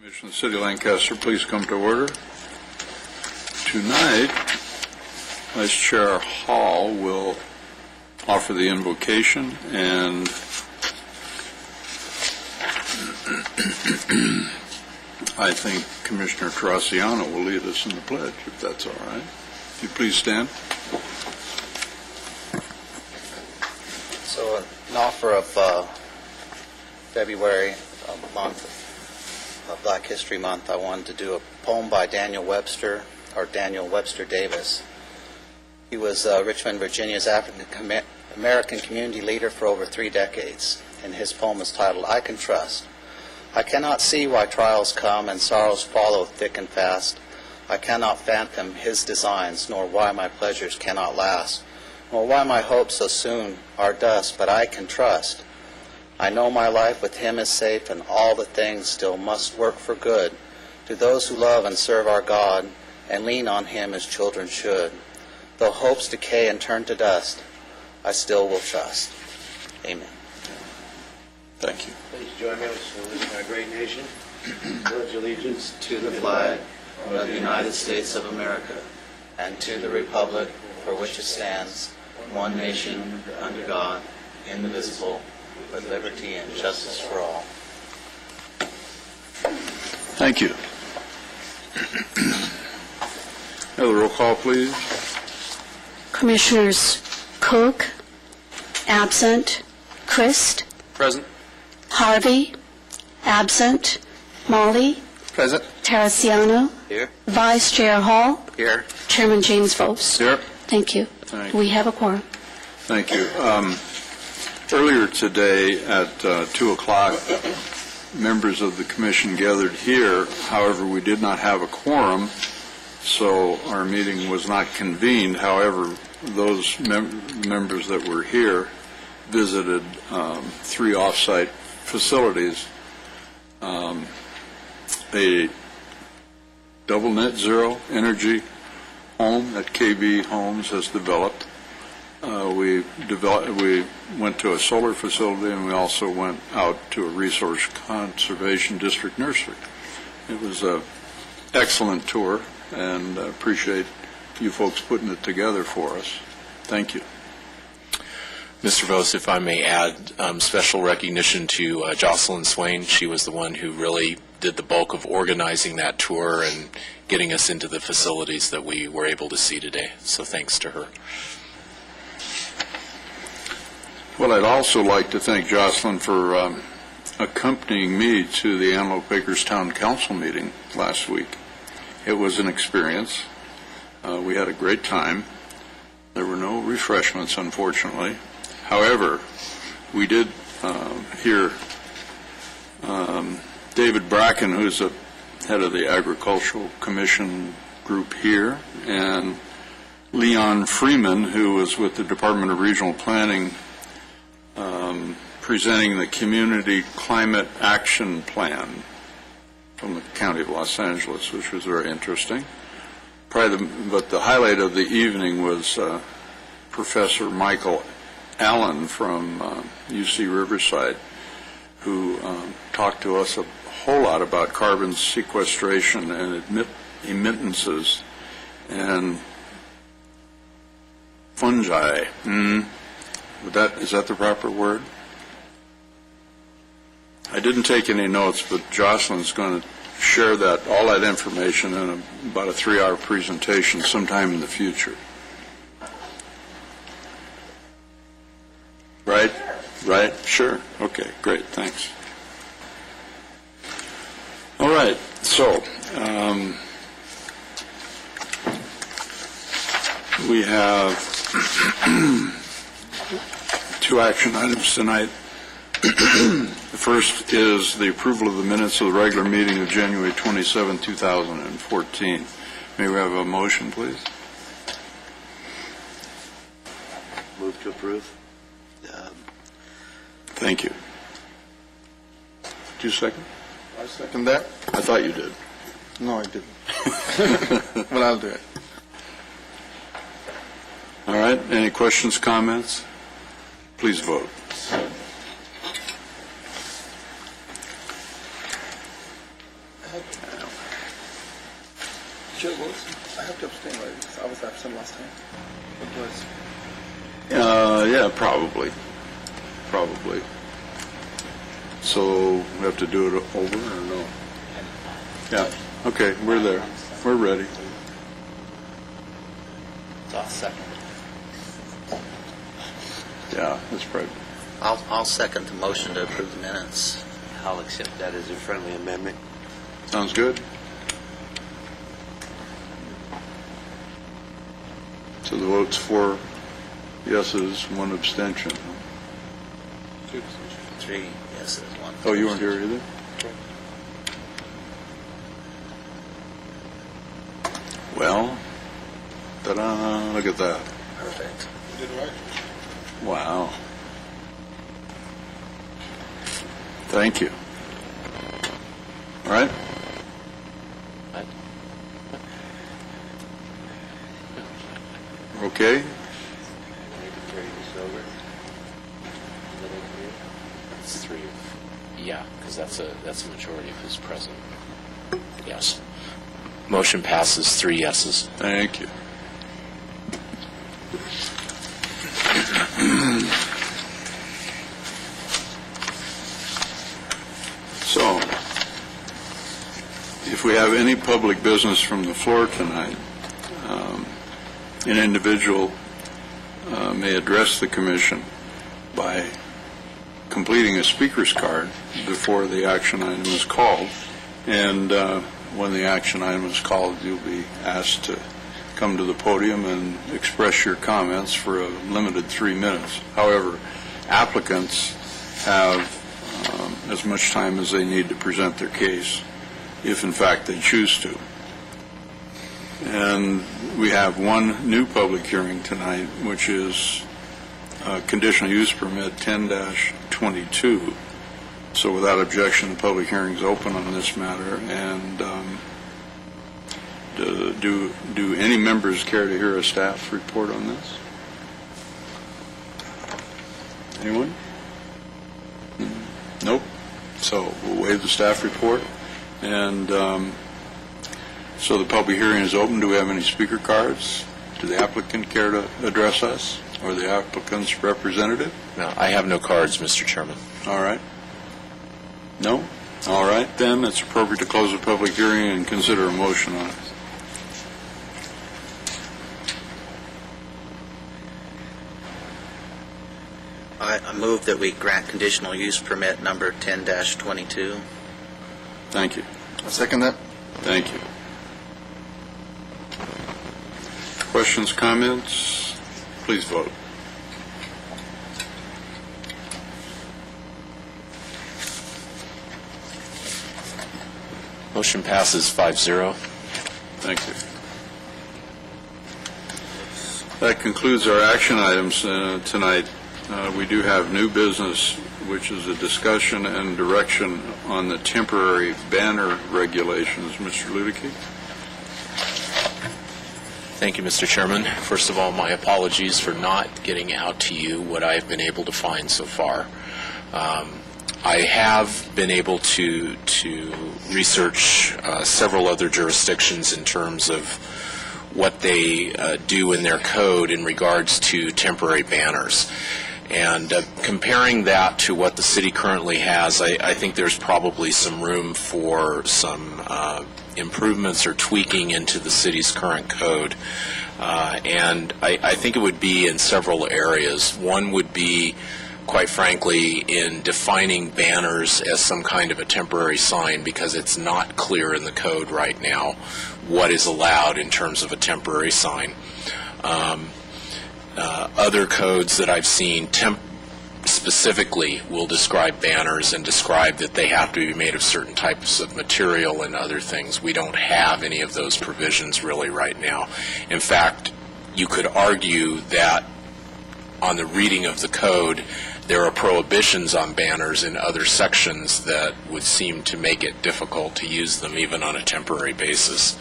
Commission of the City of Lancaster, please come to order. Tonight, Vice Chair Hall will offer the invocation, and I think Commissioner Terracciano will lead us in the pledge, if that's all right. If you please stand. So, in offer of February month of Black History Month, I wanted to do a poem by Daniel Webster Davis. He was Richmond, Virginia's African-American community leader for over 3 decades, and his poem is titled, I Can Trust. I cannot see why trials come and sorrows follow thick and fast. I cannot fathom his designs, nor why my pleasures cannot last, nor why my hopes so soon are dust, but I can trust. I know my life with him is safe, and all the things still must work for good to those who love and serve our God, and lean on him as children should. Though hopes decay and turn to dust, I still will trust. Amen. Thank you. Please join me in saluting our great nation. Pledge allegiance To the flag of the United States of America, and to the republic for which it stands, one nation, under God, indivisible, with liberty and justice for all. Thank you. Another roll call, please. Commissioners Cook, absent. Christ, present. Harvey, absent. Molly, Present. Terracciano, Here. Vice Chair Hall, Here. Chairman James Vos. Here. Thank you. Thank you. We have a quorum. Thank you. Earlier today at 2 o'clock, members of the commission gathered here. However, we did not have a quorum, so our meeting was not convened. However, those members that were here visited 3 off-site facilities. A double net zero energy home that KB Homes has developed. We went to a solar facility, and we also went out to a resource conservation district nursery. It was an excellent tour, and I appreciate you folks putting it together for us. Thank you. Mr. Vos, if I may add special recognition to Jocelyn Swain. She was the one who really did the bulk of organizing that tour and getting us into the facilities that we were able to see today. So thanks to her. Well, I'd also like to thank Jocelyn for accompanying me to the Antelope Acres Town Council meeting last week. It was an experience. We had a great time. There were no refreshments, unfortunately. However, we did hear David Bracken, who's the head of the Agricultural Commission group here, and Leon Freeman, who was with the Department of Regional Planning, presenting the Community Climate Action Plan from the County of Los Angeles, which was very interesting. But the highlight of the evening was Professor Michael Allen from UC Riverside, who talked to us a whole lot about carbon sequestration and emittances and fungi. Is that the proper word? I didn't take any notes, but Jocelyn's going to share all that information in about a 3-hour presentation sometime in the future. Right? Right? Sure. Okay, great. Thanks. All right. So, we have 2 action items tonight. The first is the approval of the minutes of the regular meeting of January 27, 2014. May we have a motion, please? Move to approve. Thank you. Did you second? I second that. I thought you did. No, I didn't. But I'll do it. All right. Any questions, comments? Please vote. Chair votes. I have to abstain, right? Because I was absent last time. It was. Yeah, probably. Probably. So we have to do it over or no? Yeah, okay, we're there. We're ready. So I'll second. Yeah, that's probably, I'll second the motion to approve the minutes. I'll accept that as a friendly amendment. sounds good. So the vote's 4 yeses, 1 abstention. 3 yeses, 1. Oh, you weren't here either? Well, ta-da, look at that. Perfect. You did right. Wow. Thank you. All right? Okay? Carry this over. It's 3. Yeah, because that's a majority of who's present. Yes. Motion passes 3 yeses. Thank you. So, if we have any public business from the floor tonight, an individual may address the commission by completing a speaker's card before the action item is called. And when the action item is called, you'll be asked to come to the podium and express your comments for a limited 3 minutes. However, applicants have as much time as they need to present their case, if in fact they choose to. And we have one new public hearing tonight, which is conditional use permit 10-22. So without objection, the public hearing is open on this matter. And do any members care to hear a staff report on this? Anyone? Nope. So we'll waive the staff report. And so the public hearing is open. Do we have any speaker cards? Do the applicant care to address us, or the applicant's representative? No, I have no cards, Mr. Chairman. All right. No? All right, then it's appropriate to close the public hearing and consider a motion on it. I move that we grant conditional use permit number 10-22. Thank you. I second that. Thank you. Questions, comments? Please vote. Motion passes 5-0. Thank you. That concludes our action items tonight. We do have new business, which is a discussion and direction on the temporary banner regulations. Mr. Ludicky? Thank you, Mr. Chairman. First of all, my apologies for not getting out to you what I've been able to find so far. I have been able to research several other jurisdictions in terms of what they do in their code in regards to temporary banners. And comparing that to what the city currently has, I think there's probably some room for some improvements or tweaking into the city's current code. And I think it would be in several areas. One would be, quite frankly, in defining banners as some kind of a temporary sign, because it's not clear in the code right now what is allowed in terms of a temporary sign. Other codes that I've seen specifically will describe banners and describe that they have to be made of certain types of material and other things. We don't have any of those provisions really right now. In fact, you could argue that on the reading of the code, there are prohibitions on banners in other sections that would seem to make it difficult to use them even on a temporary basis.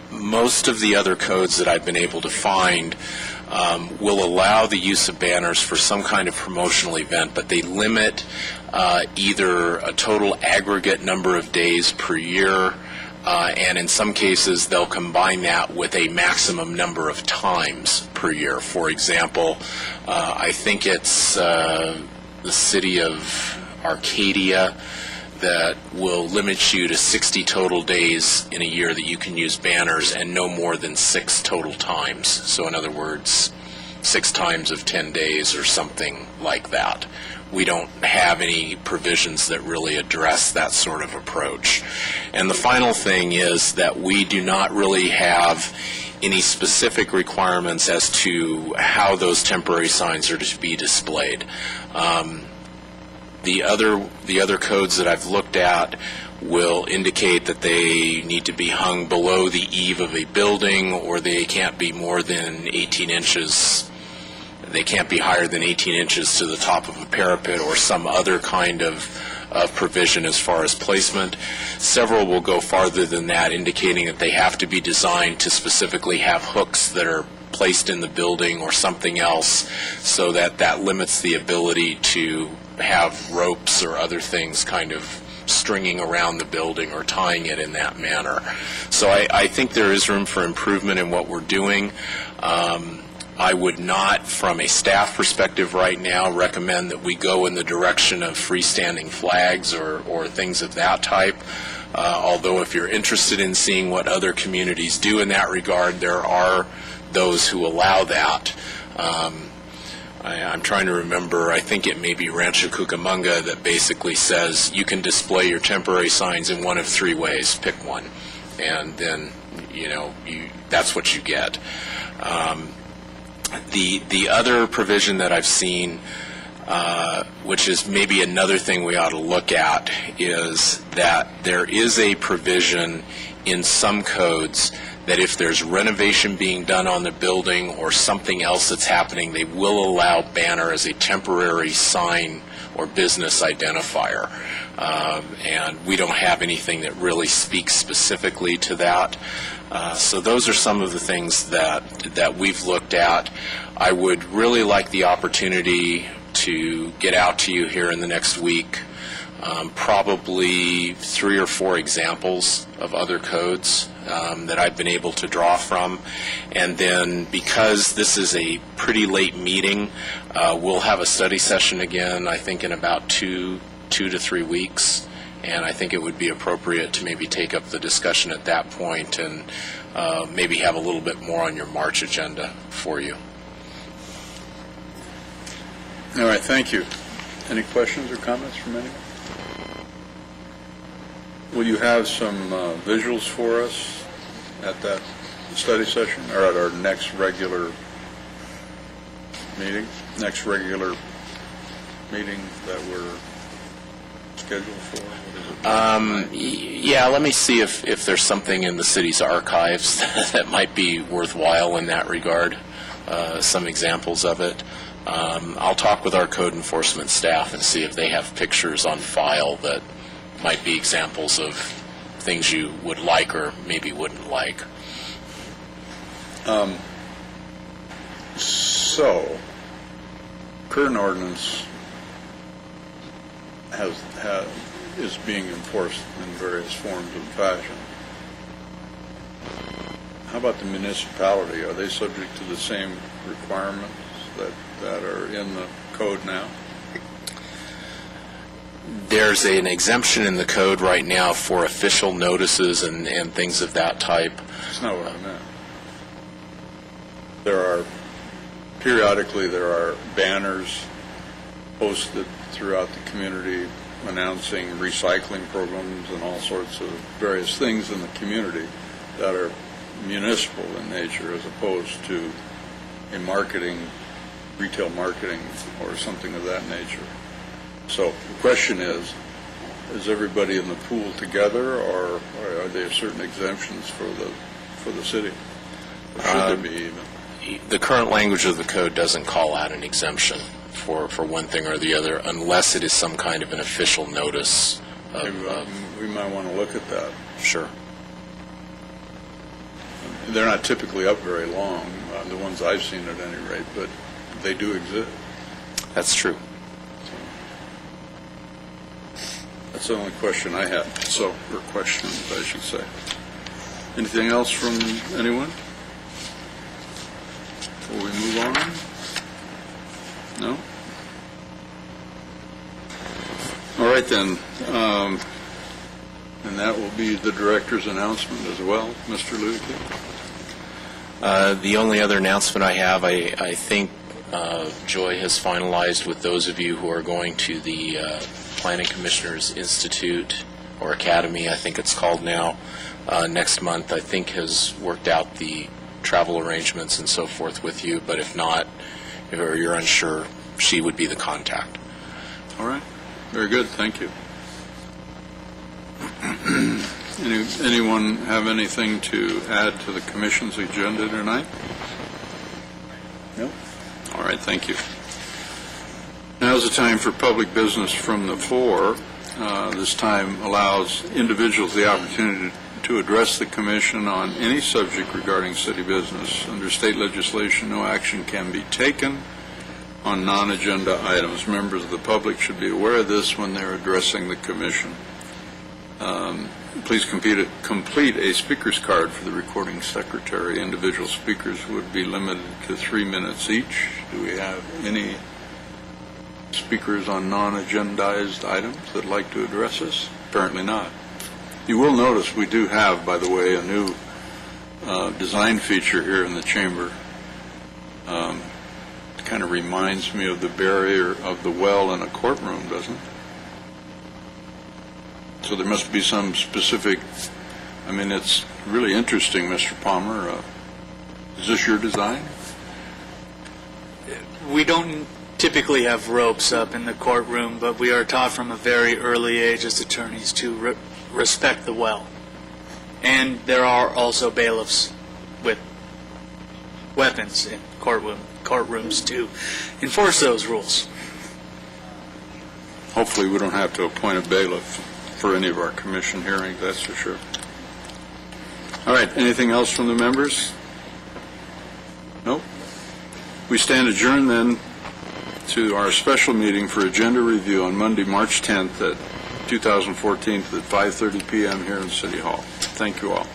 Most of the other codes that I've been able to find will allow the use of banners for some kind of promotional event, but they limit either a total aggregate number of days per year, and in some cases they'll combine that with a maximum number of times per year. For example, I think it's the city of Arcadia that will limit you to 60 total days in a year that you can use banners and no more than 6 total times. So in other words, 6 times of 10 days or something like that. We don't have any provisions that really address that sort of approach. And the final thing is that we do not really have any specific requirements as to how those temporary signs are to be displayed. The other codes that I've looked at will indicate that they need to be hung below the eave of a building, or they can't be more than 18 inches. They can't be higher than 18 inches to the top of a parapet, or some other kind of provision as far as placement. Several will go farther than that, indicating that they have to be designed to specifically have hooks that are placed in the building or something else, so that that limits the ability to have ropes or other things kind of stringing around the building or tying it in that manner. So I think there is room for improvement in what we're doing. I would not, from a staff perspective right now, recommend that we go in the direction of freestanding flags or things of that type. Although if you're interested in seeing what other communities do in that regard, there are those who allow that. I'm trying to remember, I think it may be Rancho Cucamonga that basically says you can display your temporary signs in one of 3 ways. Pick one. And then, that's what you get. The other provision that I've seen, which is maybe another thing we ought to look at, is that there is a provision in some codes that if there's renovation being done on the building or something else that's happening, they will allow banner as a temporary sign or business identifier. And we don't have anything that really speaks specifically to that. So those are some of the things that we've looked at. I would really like the opportunity to get out to you here in the next week, probably 3 or 4 examples of other codes that I've been able to draw from. And then because this is a pretty late meeting, we'll have a study session again, I think in about 2 to 3 weeks. And I think it would be appropriate to maybe take up the discussion at that point and maybe have a little bit more on your March agenda for you. All right, thank you. Any questions or comments from anyone? Will you have some visuals for us at that study session or at our next regular meeting that we're scheduled for? What is it? Yeah, let me see if there's something in the city's archives that might be worthwhile in that regard, some examples of it. I'll talk with our code enforcement staff and see if they have pictures on file that might be examples of things you would like or maybe wouldn't like. So, current ordinance is being enforced in various forms and fashion. How about the municipality? Are they subject to the same requirements that are in the code now? There's an exemption in the code right now for official notices and things of that type. That's not what I meant. Periodically there are banners posted throughout the community announcing recycling programs and all sorts of various things in the community that are municipal in nature as opposed to a retail marketing or something of that nature. So the question is everybody in the pool together, or are there certain exemptions for the city? Or should there be even? The current language of the code doesn't call out an exemption for one thing or the other unless it is some kind of an official notice. We might want to look at that. Sure. They're not typically up very long, the ones I've seen at any rate, but they do exist. That's true. That's the only question I had, or questions, I should say. Anything else from anyone? Before we move on? No? All right, then. And that will be the director's announcement as well, Mr. Ludicky. The only other announcement I have, I think Joy has finalized with those of you who are going to the Planning Commissioners Institute, or Academy, I think it's called now, next month. I think has worked out the travel arrangements and so forth with you, but if not, or you're unsure, she would be the contact. All right. Very good. Thank you. Anyone have anything to add to the Commission's agenda tonight? No? All right. Thank you. Now's the time for public business from the floor. This time allows individuals the opportunity to address the Commission on any subject regarding city business. Under state legislation, no action can be taken on non-agenda items. Members of the public should be aware of this when they're addressing the Commission. Please complete a speaker's card for the recording secretary. Individual speakers would be limited to 3 minutes each. Do we have any speakers on non-agendized items that'd like to address us? Apparently not. You will notice we do have, by the way, a new design feature here in the chamber. It kind of reminds me of the barrier of the well in a courtroom, doesn't it? So there must be some specific, I mean, it's really interesting, Mr. Palmer. Is this your design? We don't typically have ropes up in the courtroom, but we are taught from a very early age as attorneys to respect the well. And there are also bailiffs with weapons in courtrooms to enforce those rules. Hopefully we don't have to appoint a bailiff for any of our commission hearings, that's for sure. All right, anything else from the members? Nope. We stand adjourned then to our special meeting for agenda review on Monday, March 10th at 2014 at 5:30 p.m. here in City Hall. Thank you all.